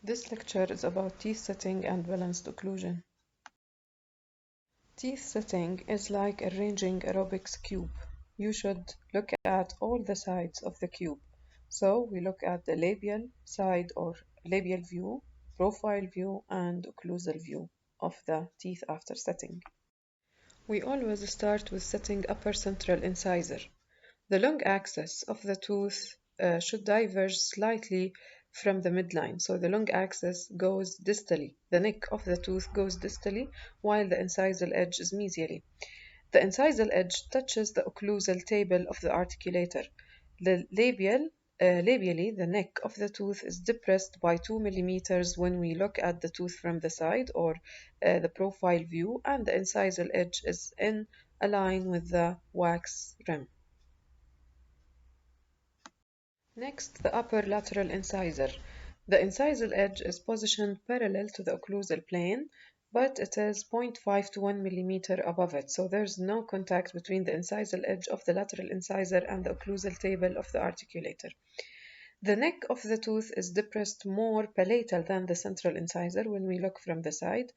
This lecture is about teeth setting and balanced occlusion. Teeth setting is like arranging a Rubik's cube. You should look at all the sides of the cube. So we look at the labial side or labial view, profile view, and occlusal view of the teeth after setting. We always start with setting upper central incisor. The long axis of the tooth should diverge slightly from the midline. So the long axis goes distally. The neck of the tooth goes distally while the incisal edge is medially. The incisal edge touches the occlusal table of the articulator. Labially, the neck of the tooth is depressed by 2 millimeters when we look at the tooth from the side or the profile view, and the incisal edge is in a line with the wax rim. Next, the upper lateral incisor. The incisal edge is positioned parallel to the occlusal plane, but it is 0.5 to 1 millimeter above it, so there's no contact between the incisal edge of the lateral incisor and the occlusal table of the articulator. The neck of the tooth is depressed more palatal than the central incisor when we look from the side.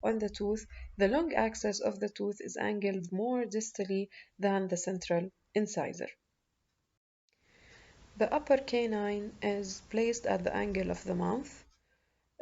On the tooth, the long axis of the tooth is angled more distally than the central incisor. The upper canine is placed at the angle of the mouth.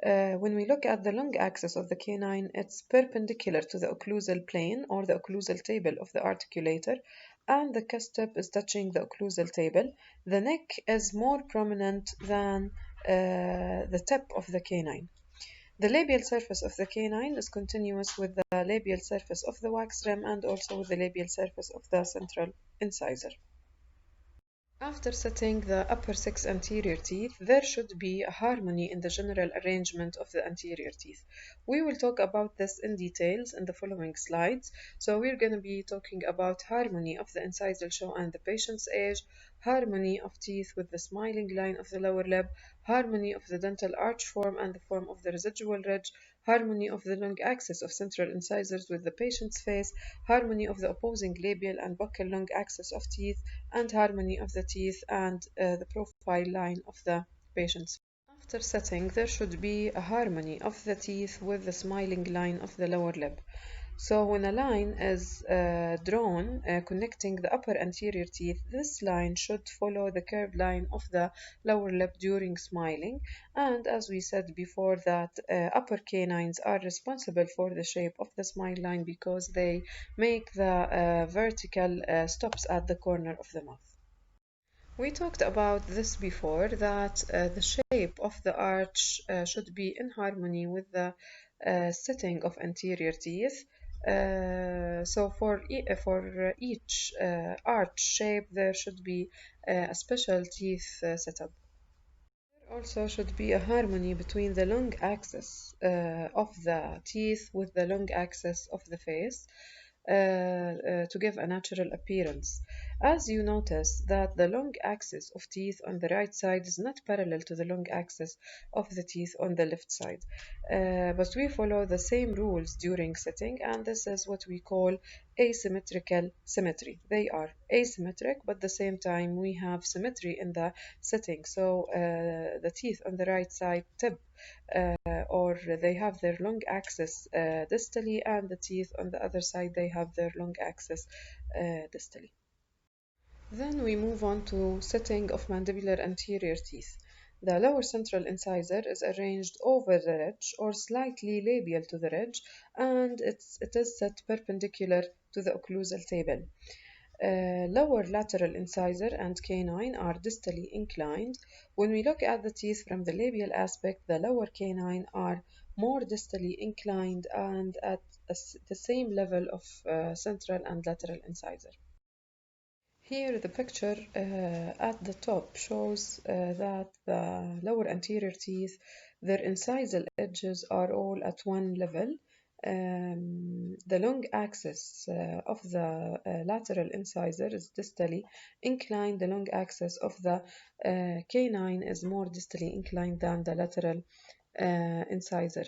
When we look at the long axis of the canine, it's perpendicular to the occlusal plane or the occlusal table of the articulator, and the cusp is touching the occlusal table. The neck is more prominent than the tip of the canine. The labial surface of the canine is continuous with the labial surface of the wax rim and also with the labial surface of the central incisor. After setting the upper 6 anterior teeth, there should be a harmony in the general arrangement of the anterior teeth. We will talk about this in details in the following slides. So we're going to be talking about harmony of the incisal jaw and the patient's age, harmony of teeth with the smiling line of the lower lip, harmony of the dental arch form and the form of the residual ridge, harmony of the long axis of central incisors with the patient's face, harmony of the opposing labial and buccal long axis of teeth, and harmony of the teeth and the profile line of the patient's. After setting, there should be a harmony of the teeth with the smiling line of the lower lip. So when a line is drawn connecting the upper anterior teeth, this line should follow the curved line of the lower lip during smiling. And as we said before, that upper canines are responsible for the shape of the smile line because they make the vertical stops at the corner of the mouth. We talked about this before, that the shape of the arch should be in harmony with the setting of anterior teeth. So for each arch shape, there should be a special teeth setup. There also should be a harmony between the long axis of the teeth with the long axis of the face. To give a natural appearance. As you notice that the long axis of teeth on the right side is not parallel to the long axis of the teeth on the left side. But we follow the same rules during setting, and this is what we call asymmetrical symmetry. They are asymmetric, but at the same time we have symmetry in the setting. So the teeth on the right side tip or they have their long axis distally, and the teeth on the other side they have their long axis distally. Then we move on to setting of mandibular anterior teeth. The lower central incisor is arranged over the ridge or slightly labial to the ridge, and it is set perpendicular to the occlusal table. Lower lateral incisor and canine are distally inclined. When we look at the teeth from the labial aspect, the lower canine are more distally inclined and at the same level of central and lateral incisor. Here the picture at the top shows that the lower anterior teeth, their incisal edges are all at one level. The long axis of the lateral incisor is distally inclined. The long axis of the canine is more distally inclined than the lateral incisor.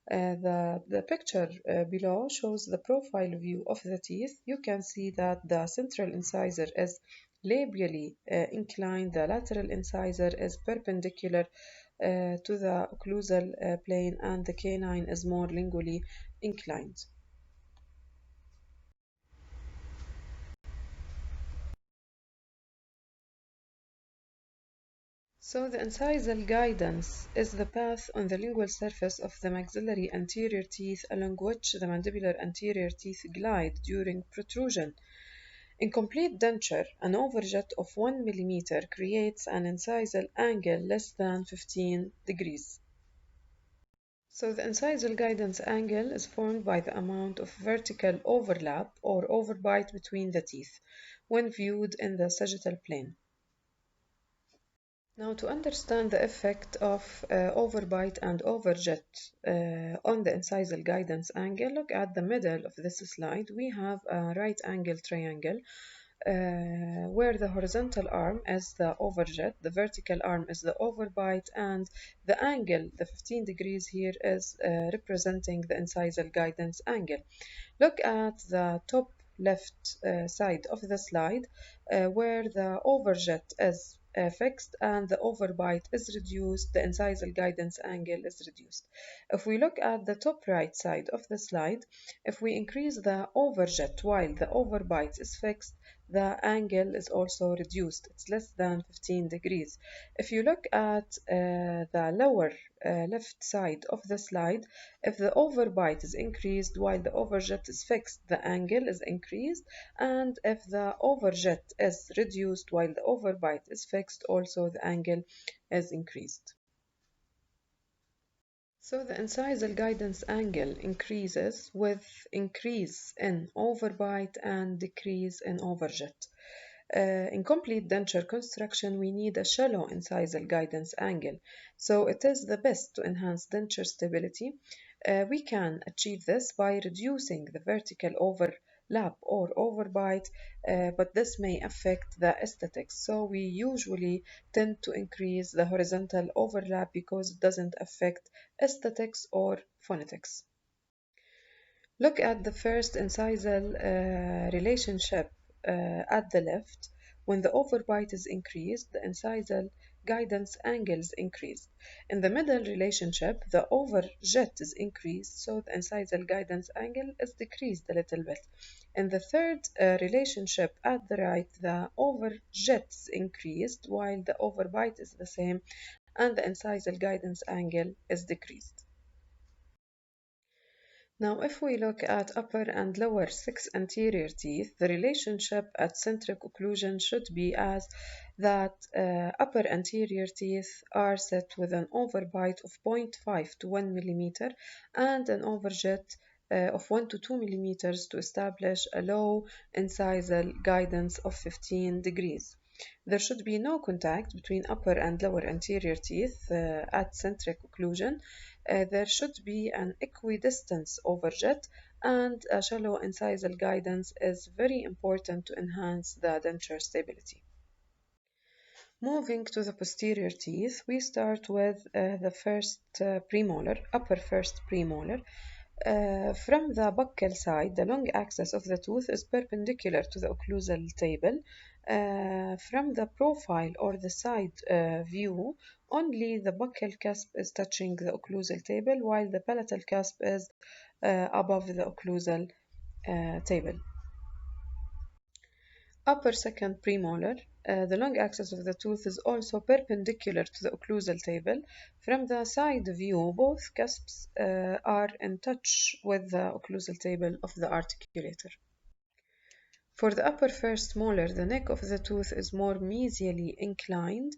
The picture below shows the profile view of the teeth. You can see that the central incisor is labially inclined, the lateral incisor is perpendicular to the occlusal plane, and the canine is more lingually inclined. So the incisal guidance is the path on the lingual surface of the maxillary anterior teeth along which the mandibular anterior teeth glide during protrusion. In complete denture, an overjet of 1 mm creates an incisal angle less than 15 degrees. So the incisal guidance angle is formed by the amount of vertical overlap or overbite between the teeth when viewed in the sagittal plane. Now, to understand the effect of overbite and overjet on the incisal guidance angle, look at the middle of this slide. We have a right angle triangle where the horizontal arm is the overjet, the vertical arm is the overbite, and the angle, the 15 degrees here, is representing the incisal guidance angle. Look at the top left side of the slide where the overjet is fixed and the overbite is reduced, the incisal guidance angle is reduced. If we look at the top right side of the slide, if we increase the overjet while the overbite is fixed, the angle is also reduced. It's less than 15 degrees. If you look at the lower left side of the slide, if the overbite is increased while the overjet is fixed, the angle is increased, and if the overjet is reduced while the overbite is fixed, also the angle is increased. So the incisal guidance angle increases with increase in overbite and decrease in overjet. In complete denture construction, we need a shallow incisal guidance angle, so it is the best to enhance denture stability. We can achieve this by reducing the vertical overlap or overbite, but this may affect the aesthetics. So we usually tend to increase the horizontal overlap because it doesn't affect aesthetics or phonetics. Look at the first incisal relationship at the left. When the overbite is increased, the incisal guidance angle is increased. In the middle relationship, the overjet is increased, so the incisal guidance angle is decreased a little bit. In the third relationship at the right, the overjet is increased while the overbite is the same, and the incisal guidance angle is decreased. Now, if we look at upper and lower 6 anterior teeth, the relationship at centric occlusion should be as that upper anterior teeth are set with an overbite of 0.5 to 1 millimeter and an overjet of 1 to 2 millimeters to establish a low incisal guidance of 15 degrees. There should be no contact between upper and lower anterior teeth at centric occlusion. There should be an equidistance overjet, and a shallow incisal guidance is very important to enhance the denture stability. Moving to the posterior teeth, we start with the first premolar, upper first premolar. From the buccal side, the long axis of the tooth is perpendicular to the occlusal table. From the profile or the side view, only the buccal cusp is touching the occlusal table, while the palatal cusp is above the occlusal table. Upper second premolar, the long axis of the tooth is also perpendicular to the occlusal table. From the side view, both cusps are in touch with the occlusal table of the articulator. For the upper first molar, the neck of the tooth is more mesially inclined.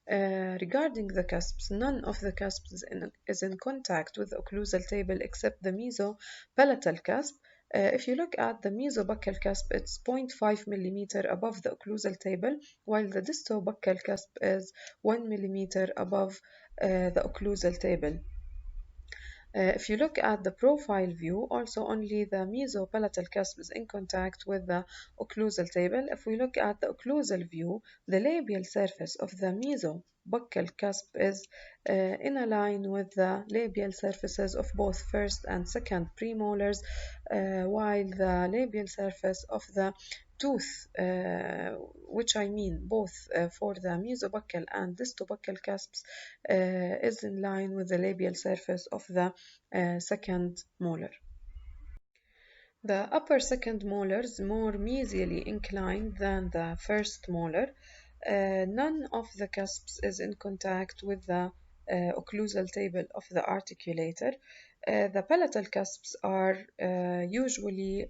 Regarding the cusps, none of the cusps is in contact with the occlusal table except the mesopalatal cusp. If you look at the mesobuccal cusp, it's 0.5 millimeter above the occlusal table, while the distobuccal cusp is 1 millimeter above the occlusal table. If you look at the profile view, also only the mesopalatal cusp is in contact with the occlusal table. If we look at the occlusal view, the labial surface of the mesobuccal cusp is in a line with the labial surfaces of both first and second premolars, while the labial surface of the tooth, which I mean both for the mesobuccal and distobuccal cusps, is in line with the labial surface of the second molar. The upper second molar is more mesially inclined than the first molar. None of the cusps is in contact with the occlusal table of the articulator. The palatal cusps are usually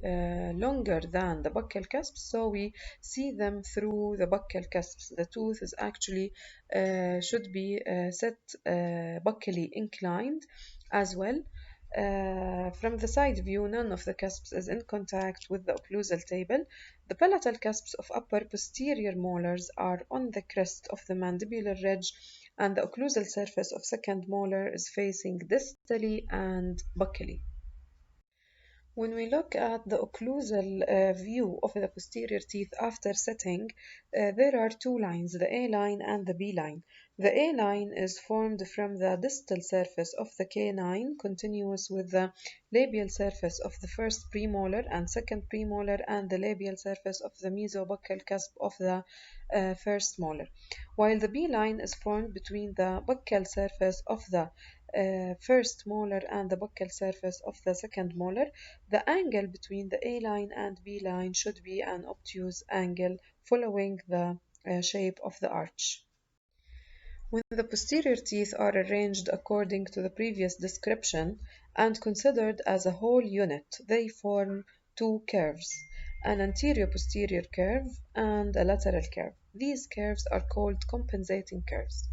longer than the buccal cusps, so we see them through the buccal cusps. The tooth is actually should be set buccally inclined as well. From the side view, none of the cusps is in contact with the occlusal table. The palatal cusps of upper posterior molars are on the crest of the mandibular ridge, and the occlusal surface of second molar is facing distally and buccally. When we look at the occlusal view of the posterior teeth after setting, there are two lines, the A line and the B line. The A line is formed from the distal surface of the canine, continuous with the labial surface of the first premolar and second premolar, and the labial surface of the mesobuccal cusp of the first molar, while the B line is formed between the buccal surface of the first molar and the buccal surface of the second molar. The angle between the A line and B line should be an obtuse angle following the shape of the arch. When the posterior teeth are arranged according to the previous description and considered as a whole unit, they form two curves, an anterior-posterior curve and a lateral curve. These curves are called compensating curves.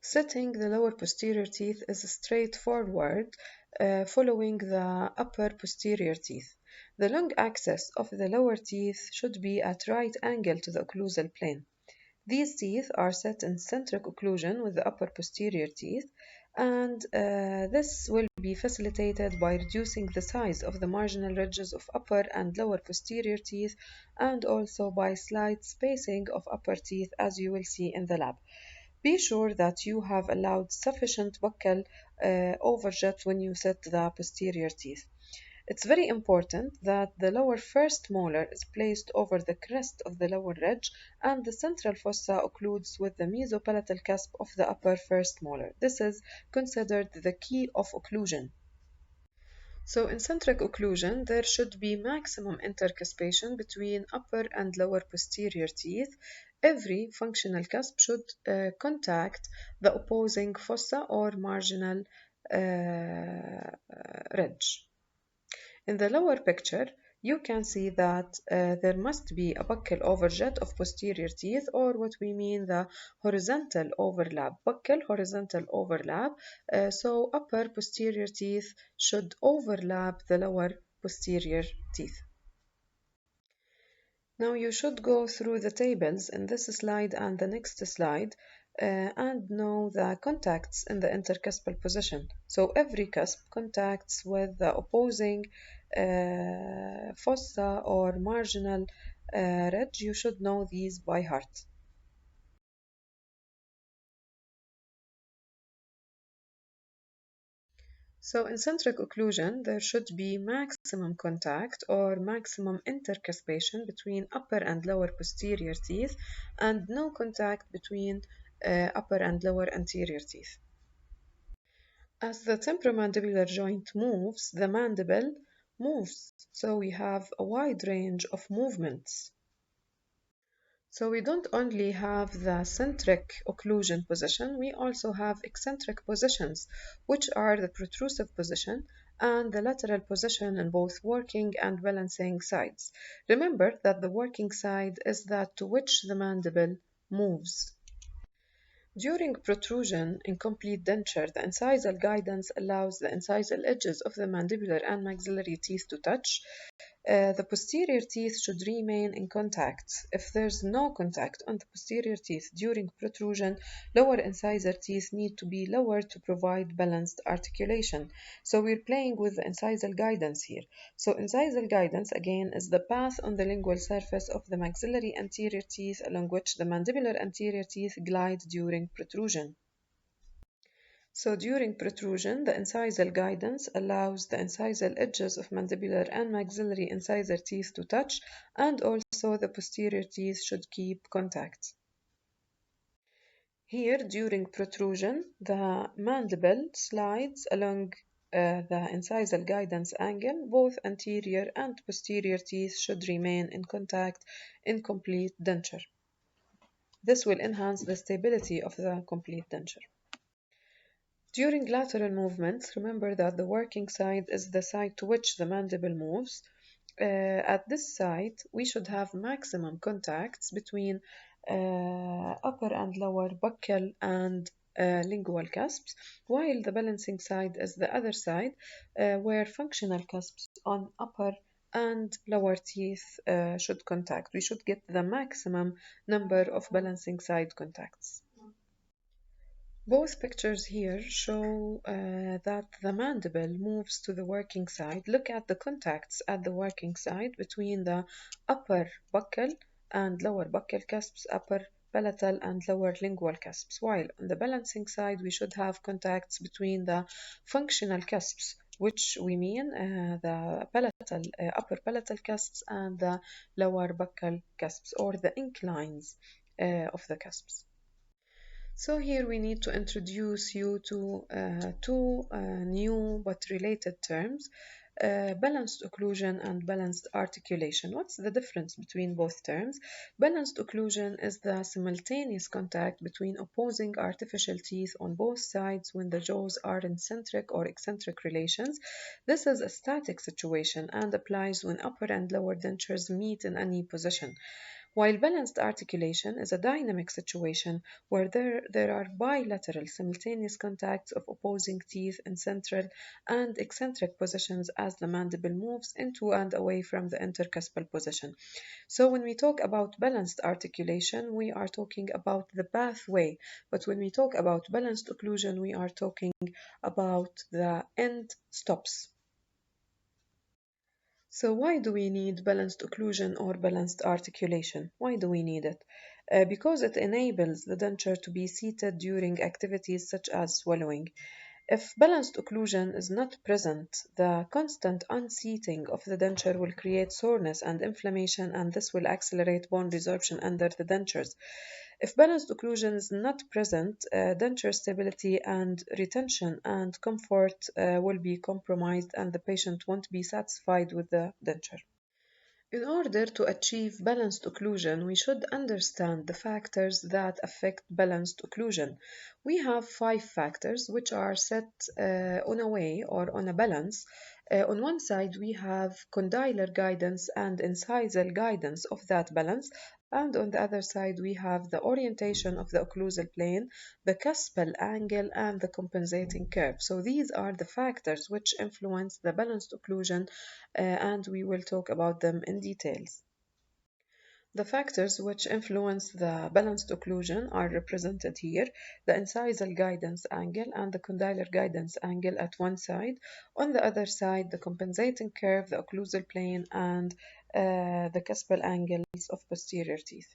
Setting the lower posterior teeth is straightforward, following the upper posterior teeth. The long axis of the lower teeth should be at right angle to the occlusal plane. These teeth are set in centric occlusion with the upper posterior teeth, and this will be facilitated by reducing the size of the marginal ridges of upper and lower posterior teeth, and also by slight spacing of upper teeth, as you will see in the lab. Be sure that you have allowed sufficient buccal overjet when you set the posterior teeth. It's very important that the lower first molar is placed over the crest of the lower ridge and the central fossa occludes with the mesopalatal cusp of the upper first molar. This is considered the key of occlusion. So in centric occlusion, there should be maximum intercuspation between upper and lower posterior teeth. Every functional cusp should contact the opposing fossa or marginal ridge. In the lower picture, you can see that there must be a buccal overjet of posterior teeth, or what we mean the horizontal overlap, buccal horizontal overlap. So upper posterior teeth should overlap the lower posterior teeth. Now you should go through the tables in this slide and the next slide and know the contacts in the intercuspal position. So every cusp contacts with the opposing fossa or marginal ridge. You should know these by heart. So in centric occlusion, there should be maximum contact or maximum intercuspation between upper and lower posterior teeth and no contact between upper and lower anterior teeth. As the temporomandibular joint moves, the mandible moves. So we have a wide range of movements. So we don't only have the centric occlusion position, we also have eccentric positions, which are the protrusive position and the lateral position in both working and balancing sides. Remember that the working side is that to which the mandible moves. During protrusion in complete denture, the incisal guidance allows the incisal edges of the mandibular and maxillary teeth to touch. The posterior teeth should remain in contact. If there's no contact on the posterior teeth during protrusion, lower incisor teeth need to be lowered to provide balanced articulation. So we're playing with the incisal guidance here. So incisal guidance again is the path on the lingual surface of the maxillary anterior teeth along which the mandibular anterior teeth glide during protrusion. So during protrusion, the incisal guidance allows the incisal edges of mandibular and maxillary incisor teeth to touch, and also the posterior teeth should keep contact. Here, during protrusion, the mandible slides along the incisal guidance angle. Both anterior and posterior teeth should remain in contact in complete denture. This will enhance the stability of the complete denture. During lateral movements, remember that the working side is the side to which the mandible moves. At this side, we should have maximum contacts between upper and lower buccal and lingual cusps, while the balancing side is the other side, where functional cusps on upper and lower teeth should contact. We should get the maximum number of balancing side contacts. Both pictures here show that the mandible moves to the working side. Look at the contacts at the working side between the upper buccal and lower buccal cusps, upper palatal and lower lingual cusps, while on the balancing side we should have contacts between the functional cusps, which we mean the palatal, upper palatal cusps and the lower buccal cusps, or the inclines of the cusps. So here we need to introduce you to two new but related terms, balanced occlusion and balanced articulation. What's the difference between both terms? Balanced occlusion is the simultaneous contact between opposing artificial teeth on both sides when the jaws are in centric or eccentric relations. This is a static situation and applies when upper and lower dentures meet in any position. While balanced articulation is a dynamic situation where there are bilateral simultaneous contacts of opposing teeth in central and eccentric positions as the mandible moves into and away from the intercuspal position. So when we talk about balanced articulation, we are talking about the pathway, but when we talk about balanced occlusion, we are talking about the end stops. So why do we need balanced occlusion or balanced articulation? Why do we need it? Because it enables the denture to be seated during activities such as swallowing. If balanced occlusion is not present, the constant unseating of the denture will create soreness and inflammation, and this will accelerate bone resorption under the dentures. If balanced occlusion is not present, denture stability and retention and comfort will be compromised, and the patient won't be satisfied with the denture. In order to achieve balanced occlusion, we should understand the factors that affect balanced occlusion. We have 5 factors which are set on a way or on a balance. On one side, we have condylar guidance and incisal guidance of that balance, and on the other side, we have the orientation of the occlusal plane, the cuspal angle, and the compensating curve. So these are the factors which influence the balanced occlusion, and we will talk about them in details. The factors which influence the balanced occlusion are represented here: the incisal guidance angle and the condylar guidance angle at one side. On the other side, the compensating curve, the occlusal plane, and the cuspal angles of posterior teeth.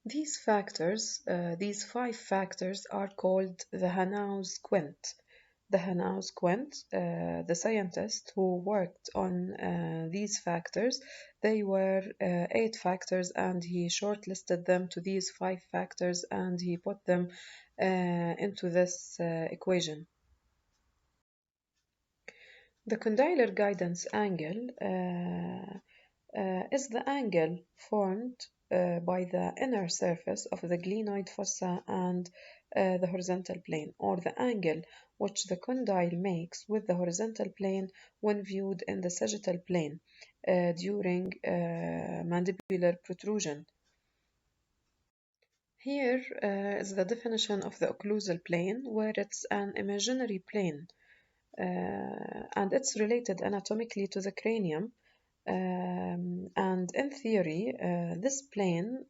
These factors, these 5 factors, are called the Hanau's quint. The Hanau's quint, the scientist who worked on these factors, they were 8 factors, and he shortlisted them to these 5 factors, and he put them into this equation. The condylar guidance angle is the angle formed by the inner surface of the glenoid fossa and the horizontal plane, or the angle which the condyle makes with the horizontal plane when viewed in the sagittal plane during mandibular protrusion. Here is the definition of the occlusal plane, where it's an imaginary plane and it's related anatomically to the cranium. And in theory, this plane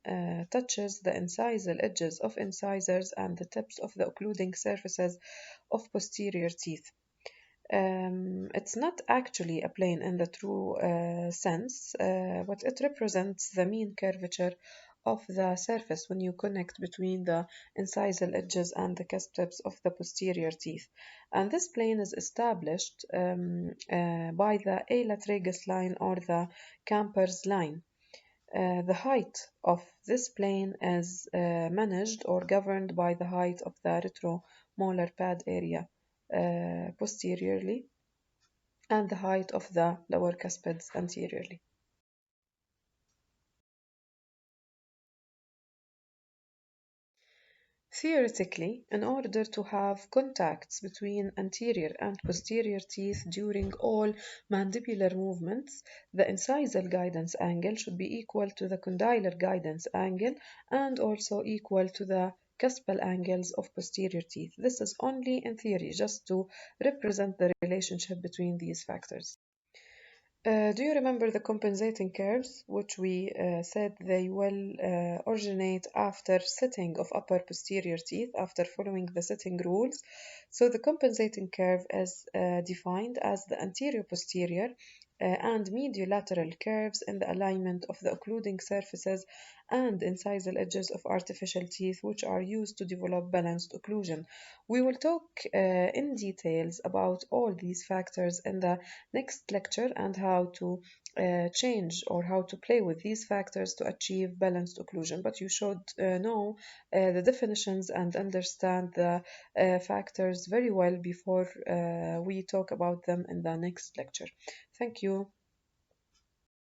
touches the incisal edges of incisors and the tips of the occluding surfaces of posterior teeth. It's not actually a plane in the true sense, but it represents the mean curvature of the surface when you connect between the incisal edges and the cusp tips of the posterior teeth. And this plane is established by the ala tragus line or the Camper's line. The height of this plane is managed or governed by the height of the retromolar pad area posteriorly and the height of the lower cuspids anteriorly. Theoretically, in order to have contacts between anterior and posterior teeth during all mandibular movements, the incisal guidance angle should be equal to the condylar guidance angle and also equal to the cuspal angles of posterior teeth. This is only in theory, just to represent the relationship between these factors. Do you remember the compensating curves, which we said they will originate after setting of upper posterior teeth, after following the setting rules? So the compensating curve is defined as the anterior posterior and mediolateral curves in the alignment of the occluding surfaces and incisal edges of artificial teeth, which are used to develop balanced occlusion. We will talk in details about all these factors in the next lecture and how to change or how to play with these factors to achieve balanced occlusion. But you should know the definitions and understand the factors very well before we talk about them in the next lecture. Thank you.